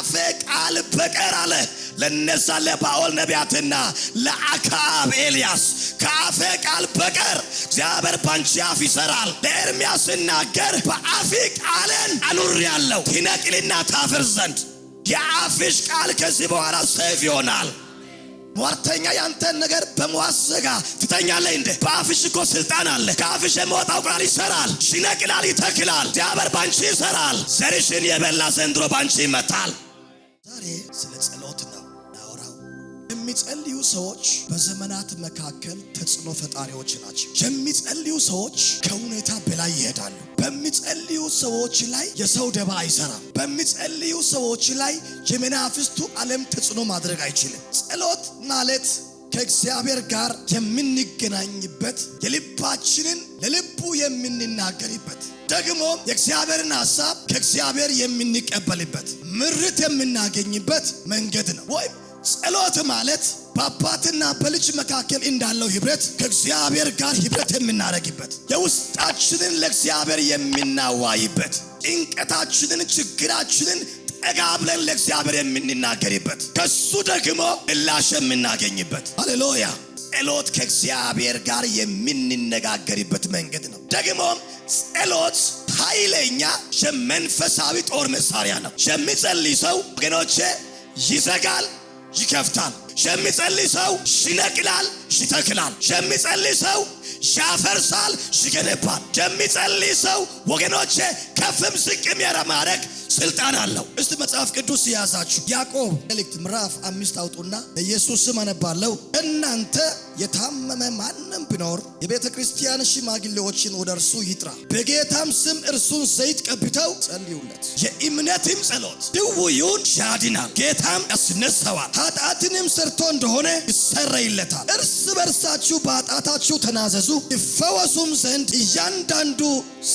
ከአፌ ቃል በቀር አለ ለነዛ ለባኦል ነቢያትና ለአክዓብ ኤልያስ ከአፌ ቃል በቀር እግዚአብሔር ባንቺ አፍ ይሰራል። ለኤርምያስ ሲናገር በአፌ ቃልን አኑሬአለሁ ትነቅልና ታፍር ዘንድ። የአፍሽ ቃል ከዚህ በኋላ ሰይፍ ይሆናል። ሟርተኛ ያንተን ነገር በመዋስ ዘጋ ትተኛለህ እንዴ? በአፍሽ እኮ ስልጣን አለ። ከአፍሽ የሚወጣው ቃል ይሰራል፣ ይነቅላል፣ ይተክላል። እግዚአብሔር ባንቺ ይሰራል። ዘርሽን የበላ ዘንድሮ ባንቺ ይመታል። ዛሬ ስለ ጸሎት ነው ናወራው። የሚጸልዩ ሰዎች በዘመናት መካከል ተጽዕኖ ፈጣሪዎች ናቸው። የሚጸልዩ ሰዎች ከሁኔታ በላይ ይሄዳሉ። በሚጸልዩ ሰዎች ላይ የሰው ደባ አይሰራም። በሚጸልዩ ሰዎች ላይ የመናፍስቱ ዓለም ተጽዕኖ ማድረግ አይችልም። ጸሎት ማለት ከእግዚአብሔር ጋር የምንገናኝበት፣ የልባችንን ለልቡ የምንናገርበት፣ ደግሞ የእግዚአብሔርን ሐሳብ ከእግዚአብሔር የምንቀበልበት፣ ምርት የምናገኝበት መንገድ ነው። ወይም ጸሎት ማለት በአባትና በልጅ መካከል እንዳለው ህብረት ከእግዚአብሔር ጋር ህብረት የምናረግበት፣ የውስጣችንን ለእግዚአብሔር የምናዋይበት፣ ጭንቀታችንን ችግራችንን ጠጋ ብለን ለእግዚአብሔር የምንናገርበት፣ ከሱ ደግሞ ምላሽ የምናገኝበት። ሃሌሉያ! ጸሎት ከእግዚአብሔር ጋር የምንነጋገርበት መንገድ ነው። ደግሞ ጸሎት ኃይለኛ የመንፈሳዊ ጦር መሳሪያ ነው። የሚጸልይ ሰው ወገኖቼ ይዘጋል፣ ይከፍታል። የሚጸልይ ሰው ይነቅላል፣ ይተክላል። የሚጸልይ ሰው ያፈርሳል፣ ይገነባል። የሚጸልይ ሰው ወገኖቼ ከፍም ዝቅም የማድረግ ስልጣን አለው። እስቲ መጽሐፍ ቅዱስ ያዛችሁ ያዕቆብ መልእክት ምዕራፍ 5 አውጡና ኢየሱስ ስም አነባለሁ። እናንተ የታመመ ማንም ቢኖር የቤተ ክርስቲያን ሽማግሌዎችን ወደ እርሱ ይጥራ፣ በጌታም ስም እርሱን ዘይት ቀብተው ጸልዩለት። የእምነትም ጸሎት ድውዩን ያድናል፣ ጌታም ያስነሳዋል። ኃጢአትንም ሰርቶ እንደሆነ ይሰረይለታል። እርስ በርሳችሁ በኃጢአታችሁ ተናዘዙ፣ ይፈወሱም ዘንድ እያንዳንዱ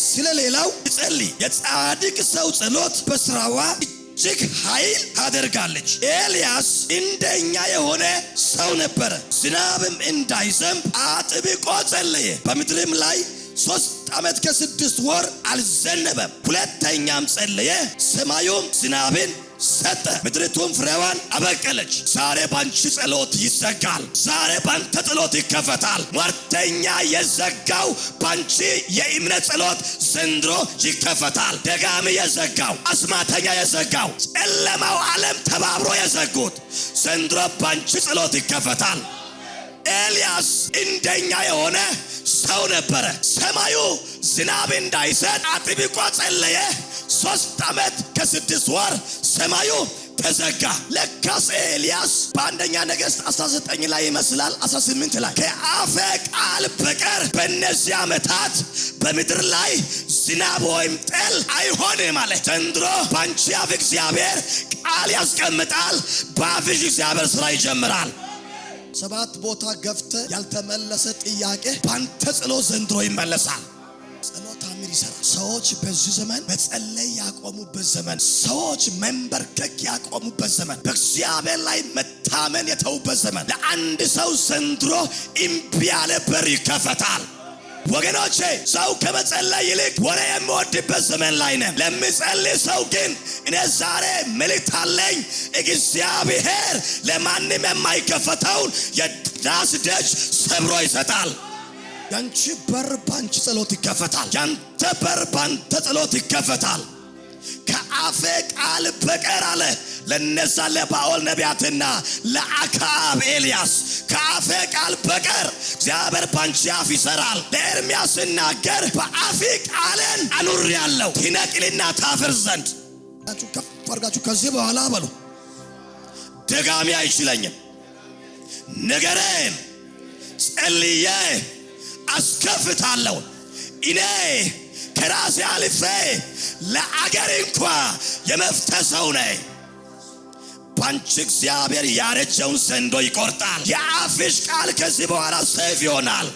ስለሌላው ይጸልይ። የጻድቅ ሰው ጸሎት በስራዋ እጅግ ኃይል ታደርጋለች። ኤልያስ እንደኛ የሆነ ሰው ነበረ። ዝናብም እንዳይዘንብ አጥብቆ ጸለየ። በምድርም ላይ 3 ዓመት ከ6 ወር አልዘነበም። ሁለተኛም ጸለየ፣ ሰማዩም ዝናብን ሰጠ፣ ምድሪቱም ፍሬዋን አበቀለች። ዛሬ ባንቺ ጸሎት ይዘጋል። ዛሬ ባንተ ጸሎት ይከፈታል። ሟርተኛ የዘጋው ባንቺ የእምነት ጸሎት ዘንድሮ ይከፈታል። ደጋሚ የዘጋው፣ አስማተኛ የዘጋው፣ ጨለማው ዓለም ተባብሮ የዘጉት ዘንድሮ ባንቺ ጸሎት ይከፈታል። ኤልያስ እንደኛ የሆነ ሰው ነበረ። ሰማዩ ዝናብ እንዳይሰጥ አጥብቆ ጸለየ። 3 ዓመት ከ6 ወር ሰማዩ ተዘጋ። ለካስ ኤልያስ በአንደኛ ነገሥት 19 ላይ ይመስላል 18 ላይ ከአፌ ቃል በቀር በእነዚህ ዓመታት በምድር ላይ ዝናብ ወይም ጠል አይሆንም ማለት። ዘንድሮ ባንቺ አፍ እግዚአብሔር ቃል ያስቀምጣል። በአፍሽ እግዚአብሔር ስራ ይጀምራል። 7 ቦታ ገፍተ ያልተመለሰ ጥያቄ ባንተ ጸሎት ዘንድሮ ይመለሳል። ጸሎት አሚር ይሰራል። ሰዎች በዚህ ዘመን መጸለይ ያቆሙበት ዘመን፣ ሰዎች መንበርከክ ያቆሙበት ዘመን፣ በእግዚአብሔር ላይ መታመን የተውበት ዘመን። ለአንድ ሰው ዘንድሮ እምቢ ያለ በር ይከፈታል። ወገኖቼ ሰው ከመጸለይ ይልቅ ወሬ የሚወድበት ዘመን ላይ ነን። ለሚጸልይ ሰው ግን እኔ ዛሬ መልእክት አለኝ። እግዚአብሔር ለማንም የማይከፈተውን የዳስ ደጅ ሰብሮ ይሰጣል። ያንቺ በር ባንቺ ጸሎት ይከፈታል። ያንተ በር ባንተ ጸሎት ይከፈታል። ከአፌ ቃል በቀር አለ ለነዛ ለባኦል ነቢያትና ለአክዓብ ኤልያስ ከአፌ ቃል በቀር እግዚአብሔር ባንቺ አፍ ይሰራል። ለኤርምያስ ሲናገር በአፌ ቃልን አኑሬአለሁ ትነቅልና ታፍር ዘንድ። ከፍ አድርጋችሁ ከዚህ በኋላ በሉ ደጋሚ አይችለኝም። ነገሬን ጸልዬ አስከፍታለሁ። እኔ ከራሴ አልፌ ለአገር እንኳ የመፍትሄ ሰው ነኝ። ባንቺ እግዚአብሔር ያረጀውን ዘንዶ ይቆርጣል። የአፍሽ ቃል ከዚህ በኋላ ሰይፍ ይሆናል።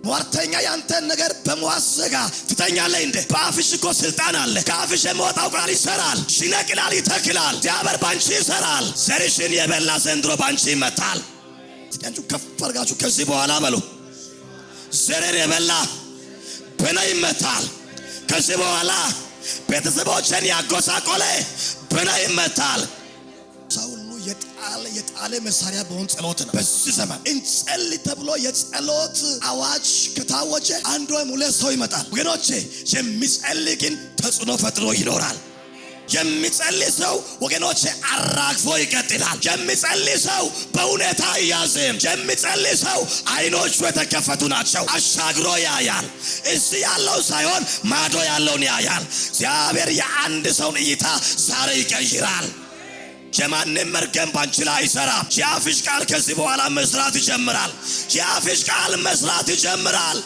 ሟርተኛ ያንተን ነገር በመዋስ ዘጋ ትተኛለህ እንዴ? በአፍሽ እኮ ስልጣን አለ። ከአፍሽ የሚወጣው ቃል ይሰራል፣ ይነቅላል፣ ይተክላል። እግዚአብሔር ባንቺ ይሰራል። ዘርሽን የበላ ዘንድሮ ባንቺ ይመታል። እስኪ ከፍ አድርጋችሁ ከዚህ በኋላ በሉ ዘርን የበላ በእኔ ይመታል። ከዚህ በኋላ ቤተሰቦችን ያጎሳቆለ ደበና ይመታል። ሰው ሁሉ የጣለ መሳሪያ በሆን ጸሎት ነው። በዚህ ዘመን እንጸልይ ተብሎ የጸሎት አዋጅ ከታወጀ አንድ ወይም ሁለት ሰው ይመጣል። ወገኖቼ የሚጸልይ ግን ተጽዕኖ ፈጥሮ ይኖራል። የሚጸልይ ሰው ወገኖቼ አራግፎ ይቀጥላል። የሚጸልይ ሰው በሁኔታ ይያዝም። የሚጸልይ ሰው አይኖቹ የተከፈቱ ናቸው። አሻግሮ ያያል። እዚህ ያለው ሳይሆን ማዶ ያለውን ያያል። እግዚአብሔር የአንድ ሰውን እይታ ዛሬ ይቀይራል። የማንም መርገም ባንቺ ላይ አይሰራም። የአፍሽ ቃል ከዚህ በኋላ መስራት ይጀምራል። የአፍሽ ቃል መስራት ይጀምራል።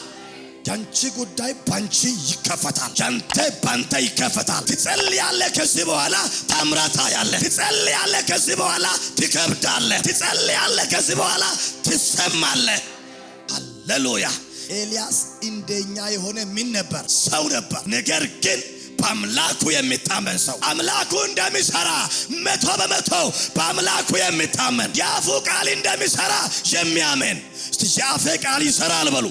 ያንቺ ጉዳይ ባንቺ ይከፈታል። ያንተ ባንተ ይከፈታል። ትጸልያለህ፣ ከዚህ በኋላ ታምራታ ያለ ትጸልያለህ፣ ከዚህ በኋላ ትከብዳለህ። ትጸልያለህ፣ ከዚህ በኋላ ትሰማለህ። ሃሌሉያ። ኤልያስ እንደኛ የሆነ ምን ነበር? ሰው ነበር። ነገር ግን በአምላኩ የሚታመን ሰው አምላኩ እንደሚሰራ 100% በአምላኩ የሚታመን የአፉ ቃል እንደሚሰራ የሚያምን እስቲ የአፌ ቃል ይሰራል በሉ።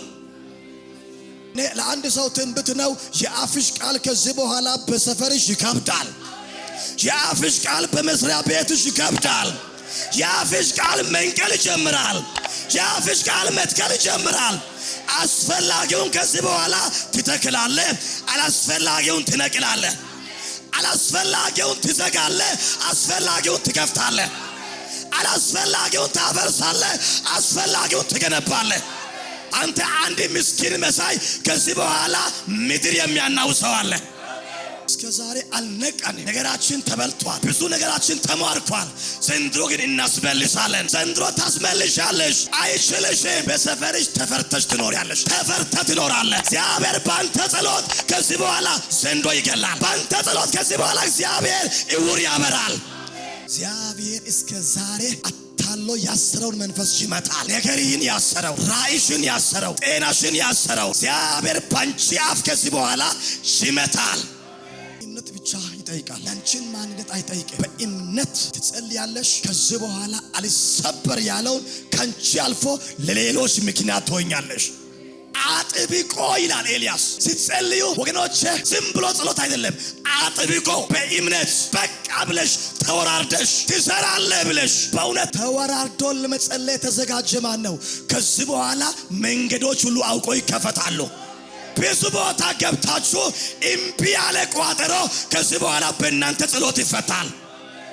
ለአንድ ሰው ትንቢት ነው። የአፍሽ ቃል ከዚህ በኋላ በሰፈርሽ ይከብዳል። የአፍሽ ቃል በመስሪያ ቤትሽ ይከብዳል። የአፍሽ ቃል መንቀል ይጀምራል። የአፍሽ ቃል መትከል ይጀምራል። አስፈላጊውን ከዚህ በኋላ ትተክላለህ፣ አላስፈላጊውን ትነቅላለህ። አላስፈላጊውን ትዘጋለህ፣ አስፈላጊውን ትከፍታለህ። አላስፈላጊውን ታፈርሳለህ፣ አስፈላጊውን ትገነባለህ። አንተ አንድ ምስኪን መሳይ ከዚህ በኋላ ምድር የሚያናውሰው አለ። እስከ ዛሬ አልነቃንም። ነገራችን ተበልቷል። ብዙ ነገራችን ተማርኳል። ዘንድሮ ግን እናስመልሳለን። ዘንድሮ ታስመልሻለሽ። አይችልሽም። በሰፈርሽ ተፈርተሽ ትኖሪያለሽ። ተፈርተህ ትኖራለህ። እግዚአብሔር ባንተ ጸሎት ከዚህ በኋላ ዘንዶ ይገላል። ባንተ ጸሎት ከዚህ በኋላ እግዚአብሔር እውር ያበራል። እግዚአብሔር እስከ ዛሬ አታሎ ያሰረውን መንፈስ ይመታል። ነገርህን ያሰረው፣ ራእይሽን ያሰረው፣ ጤናሽን ያሰረው እግዚአብሔር ባንቺ አፍ ከዚህ በኋላ ይመታል። እምነት ብቻ ይጠይቃል። ያንቺን ማንነት አይጠይቅም። በእምነት ትጸልያለሽ። ከዚህ በኋላ አልሰበር ያለውን ካንቺ አልፎ ለሌሎች ምክንያት ትሆኛለሽ። አጥብቆ ይላል ኤልያስ። ሲጸልዩ ወገኖቼ ዝም ብሎ ጸሎት አይደለም። አጥብቆ በእምነት በቃ ብለሽ ተወራርደሽ ትሰራለህ ብለሽ በእውነት ተወራርዶ ለመጸለይ የተዘጋጀ ማን ነው? ከዚህ በኋላ መንገዶች ሁሉ አውቆ ይከፈታሉ። ብዙ ቦታ ገብታችሁ እምቢ ያለ ቋጠሮ ከዚህ በኋላ በእናንተ ጸሎት ይፈታል።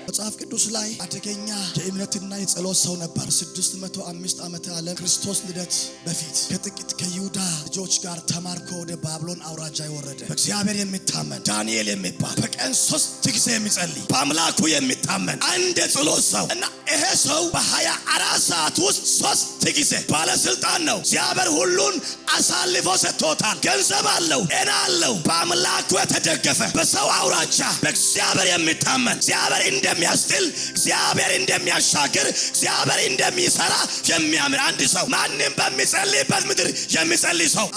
መጽሐፍ ቅዱስ ላይ አደገኛ የእምነትና የጸሎት ሰው ነበር። 605 ዓመተ ዓለም ክርስቶስ ልደት በፊት ከጥቂት ከይሁዳ ልጆች ጋር ተማርኮ ወደ ባቢሎን አውራጃ የወረደ በእግዚአብሔር የሚታመን ዳንኤል የሚባል በቀን 3 ጊዜ የሚጸልይ በአምላኩ የሚታመን አንድ የጸሎት ሰው እና ይሄ ሰው በ24 ሰዓት ውስጥ 3 ጊዜ ባለስልጣን ነው። እግዚአብሔር ሁሉን አሳልፎ ሰጥቶታል። ገንዘብ አለው፣ ጤና አለው። በአምላኩ የተደገፈ በሰው አውራጃ በእግዚአብሔር የሚታመን እግዚአብሔር እንደሚያስጥል እግዚአብሔር እንደሚያሻግር እግዚአብሔር እንደሚሰራ የሚያምን አንድ ሰው ማንም በሚጸልይበት ምድር የሚጸልይ ሰው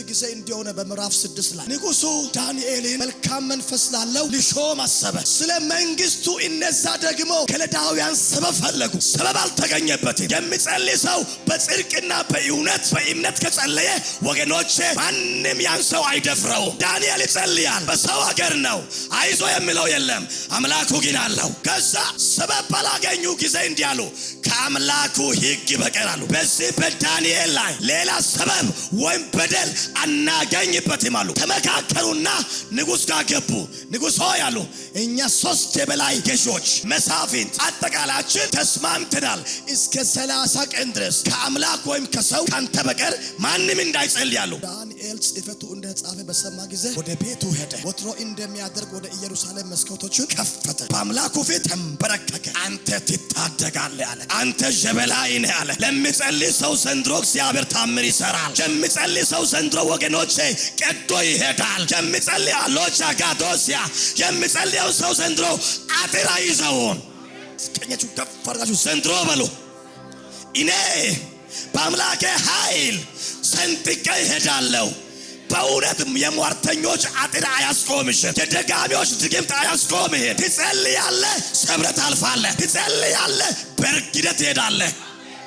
ጊዜ እንዲሆነ በምዕራፍ 6 ላይ ንጉሱ ዳንኤልን መልካም መንፈስ ላለው ሊሾም አሰበ። ስለ መንግስቱ እነዛ ደግሞ ከለዳውያን ሰበብ ፈለጉ። ሰበብ አልተገኘበትም። የሚጸልይ ሰው በጽድቅና በእምነት ከጸለየ ወገኖቼ ማንም ያን ሰው አይደፍረው። ዳንኤል ይጸልያል። በሰው ሀገር ነው። አይዞ የሚለው የለም። አምላኩ ግን አለው። ከዛ ሰበብ ባላገኙ ጊዜ እንዲያሉ ከአምላኩ ሕግ በቀር አሉ በዚህ በዳንኤል ላይ ሌላ ሰበብ ወይም በደል አናገኝበትም አሉ። ተመካከሩና ንጉሥ ጋር ገቡ። ንጉሥ ሆይ አሉ፣ እኛ 3 የበላይ ገዢዎች መሳፍንት አጠቃላችን ተስማምተናል እስከ 30 ቀን ድረስ ከአምላክ ወይም ከሰው ካንተ በቀር ማንም እንዳይጸልይ አሉ። ዳንኤል ጽሕፈቱ እንደጻፈ በሰማ ጊዜ ወደ ቤቱ ሄደ። ወትሮ እንደሚያደርግ ወደ ኢየሩሳሌም መስኮቶችን ከፈተ። በአምላኩ ፊት ተንበረከከ። አንተ ትታደጋለህ አለ። አንተ የበላይ ነህ አለ። ለሚጸልይ ሰው ዘንድሮ እግዚአብሔር ታምር ይሰራል። የሚጸልይ ሰው ዘንድሮ ወገኖቼ ቀዶ ይሄዳል። የሚጸልይ አሎቻ ጋዶሲያ የሚጸልየው ሰው ዘንድሮ አጥራ ይዘውን ቀኛችሁ ከፍ አድርጋችሁ ዘንድሮ በሉ እኔ በአምላኬ ኃይል ሰንጥቄ እሄዳለሁ። በእውነትም የሟርተኞች አጥር አያስቆምሽም። የደጋሚዎች ድግምት አያስቆምህም። ትጸልያለህ፣ ሰብረህ ታልፋለህ። ትጸልያለህ፣ በርግደህ ትሄዳለህ።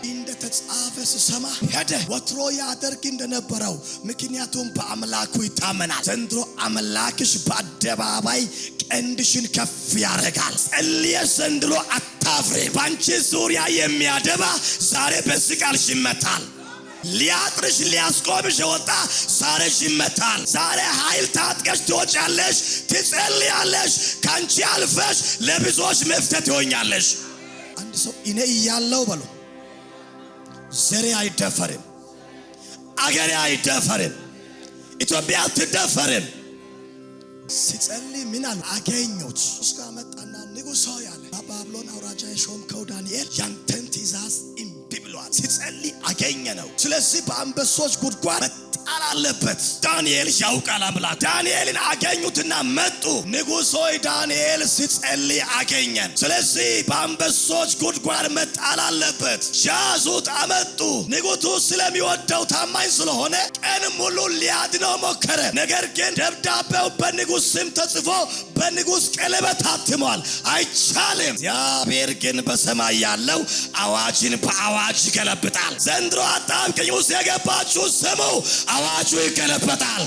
እንደ እንደተጻፈ ስሰማ ሄደ። ወትሮ ያደርግ እንደነበረው ምክንያቱም በአምላኩ ይታመናል። ዘንድሮ አምላክሽ በአደባባይ ቀንድሽን ከፍ ያደርጋል። ጸልየሽ ዘንድሮ አታፍሪ። ባንቺ ዙሪያ የሚያደባ ዛሬ በዚህ ቃልሽ ይመታል። ሊያጥርሽ ሊያስቆምሽ የወጣ ዛሬ ይመታል። ዛሬ ኃይል ታጥቀሽ ትወጫለሽ፣ ትጸልያለሽ። ካንቺ አልፈሽ ለብዙዎች መፍትሄ ትሆኛለሽ። አንድ ሰው እኔ እያለሁ በሉ ዘሬ አይደፈርም፣ አገሬ አይደፈርም፣ ኢትዮጵያ አትደፈርም። ሲጸልይ ምን አለ አገኙት። እስከ መጣና ንጉሥ ሆይ አለ ባቢሎን አውራጃ የሾምከው ዳንኤል ያንተን ትእዛዝ እምቢ ብሏል። ሲጸልይ አገኘ ነው። ስለዚህ በአንበሶች ጉድጓድ መጣል አለበት። ዳንኤል ያውቃል አምላክ። ዳንኤልን አገኙትና መጡ። ንጉሥ ሆይ ዳንኤል ሲጸልይ አገኘን፣ ስለዚህ በአንበሶች ጉድጓድ መጣል አለበት። ያዙት፣ አመጡ። ንጉሡ ስለሚወደው ታማኝ ስለሆነ ቀን ሙሉ ሊያድነው ሞከረ። ነገር ግን ደብዳቤው በንጉሥ ስም ተጽፎ በንጉሥ ቀለበት ታትሟል። አይቻልም። እግዚአብሔር ግን በሰማይ ያለው አዋጅን በአዋጅ ይገለብጣል። ዘንድሮ አጣብቂኝ ውስጥ የገባችሁ ስሙ፣ አዋጁ ይገለበጣል።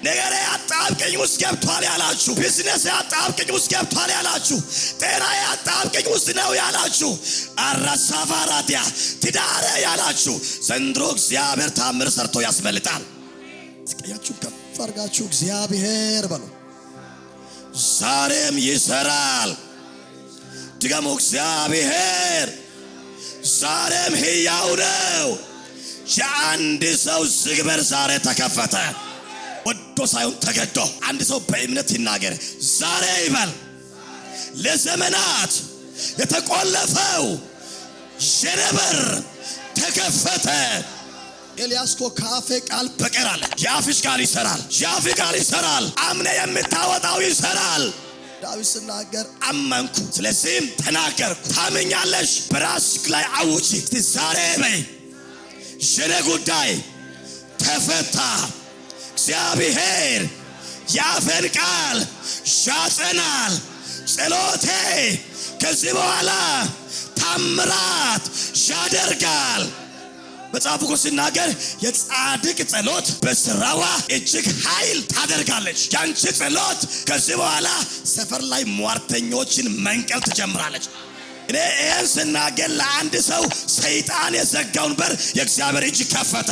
ነገሬ አጣብቂኝ ውስጥ ገብቷል ያላችሁ፣ ቢዝነስ አጣብቂኝ ውስጥ ገብቷል ያላችሁ፣ ጤና አጣብቂኝ ውስጥ ነው ያላችሁ፣ አራሳፋራቲያ ትዳር ያላችሁ ዘንድሮ እግዚአብሔር ታምር ሰርቶ ያስመልጣል። እስኪያችሁ ከፍ አድርጋችሁ እግዚአብሔር በሉ። ዛሬም ይሰራል። ድገሙ፣ እግዚአብሔር ዛሬም ሕያው ነው። የአንድ ሰው ዝግበር ዛሬ ተከፈተ። ወዶ ሳይሆን ተገዶ። አንድ ሰው በእምነት ይናገር። ዛሬ ይበል። ለዘመናት የተቆለፈው ሸነበር ተከፈተ። ኤልያስ እኮ ካፌ ቃል በቀር አለ። የአፍሽ ቃል ይሰራል። የአፍ ቃል ይሰራል። አምነ የምታወጣው ይሰራል። ዳዊት ሲናገር አመንኩ፣ ስለዚህም ተናገርኩ። ታምኛለሽ፣ በራስሽ ላይ አውጪ። ዛሬ በይ የኔ ጉዳይ ተፈታ። እግዚአብሔር የአፌን ቃል ያጸናል። ጸሎቴ ከዚህ በኋላ ታምራት ያደርጋል። መጽሐፉ እኮ ሲናገር የጻድቅ ጸሎት በስራዋ እጅግ ኃይል ታደርጋለች። ያንቺ ጸሎት ከዚህ በኋላ ሰፈር ላይ ሟርተኞችን መንቀል ትጀምራለች። እኔ ይህን ስናገር ለአንድ ሰው ሰይጣን የዘጋውን በር የእግዚአብሔር እጅ ከፈተ።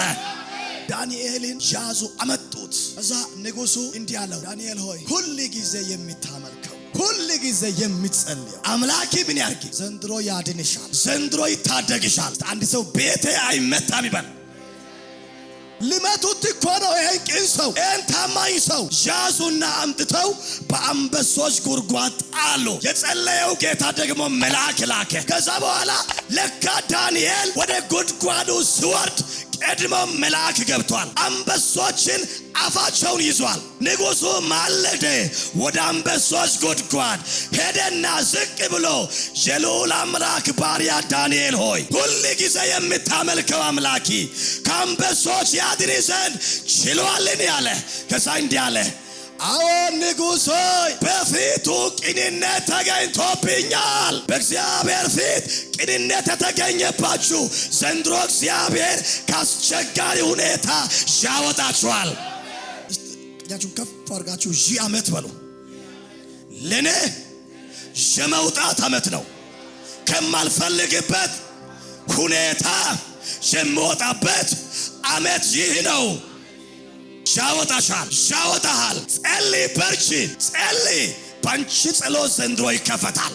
ዳንኤልን ያዙ፣ አመጡት። እዛ ንጉሡ እንዲህ አለው፣ ዳንኤል ሆይ ሁል ጊዜ የሚታመልከው ሁል ጊዜ የሚጸልየው አምላክ ምን ያርግ? ዘንድሮ ያድንሻል፣ ዘንድሮ ይታደግሻል። አንድ ሰው ቤቴ አይመታም ይበል። ልመቱት እኮ ነው ይሄን ቅን ሰው፣ ይሄን ታማኝ ሰው ያዙና አምጥተው በአንበሶች ጉድጓድ ጣሉ። የጸለየው ጌታ ደግሞ መልአክ ላከ። ከዛ በኋላ ለካ ዳንኤል ወደ ጉድጓዱ ሲወርድ ቀድሞ መልአክ ገብቷል። አንበሶችን አፋቸውን ይዟል። ንጉሡ ማለደ፣ ወደ አንበሶች ጉድጓድ ሄደና ዝቅ ብሎ የልዑል አምላክ ባሪያ ዳንኤል ሆይ ሁል ጊዜ የምታመልከው አምላኪ ከአንበሶች ያድን ዘንድ ችሏልን ያለ። ከዛ እንዲህ አለ፣ አዎ ንጉሥ ሆይ በፊቱ ቅንነት ተገኝቶብኛል። በእግዚአብሔር ፊት ቅንነት የተገኘባችሁ ዘንድሮ እግዚአብሔር ካስቸጋሪ ሁኔታ ያወጣችኋል። እጃችሁን ከፍ አድርጋችሁ ሺህ ዓመት በሉ። ለኔ የመውጣት ዓመት ነው። ከማልፈልግበት ሁኔታ የምወጣበት ዓመት ይህ ነው። ያወጣሻል፣ ያወጣሃል። ጸልይ፣ በርቺ፣ ጸልይ። ባንቺ ጸሎት ዘንድሮ ይከፈታል።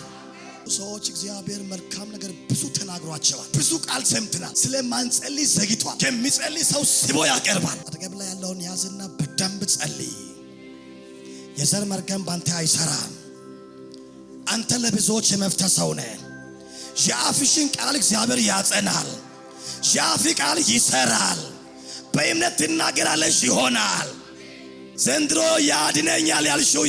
ሰዎች እግዚአብሔር መልካም ነገር ብዙ ተናግሯቸዋል፣ ብዙ ቃል ሰምተናል። ስለማንጸልይ ዘግቷል። የሚጸልይ ሰው ስቦ ያቀርባል። አጠገብ ላይ ያለውን ያዝና በደንብ ጸልይ። የዘር መርገም ባንተ አይሰራም። አንተ ለብዙዎች የመፍትሄ ሰው ነህ። የአፍሽን ቃል እግዚአብሔር ያጸናል። የአፍ ቃል ይሰራል። በእምነት ትናገራለሽ፣ ይሆናል። ዘንድሮ ያድነኛል ያልሽው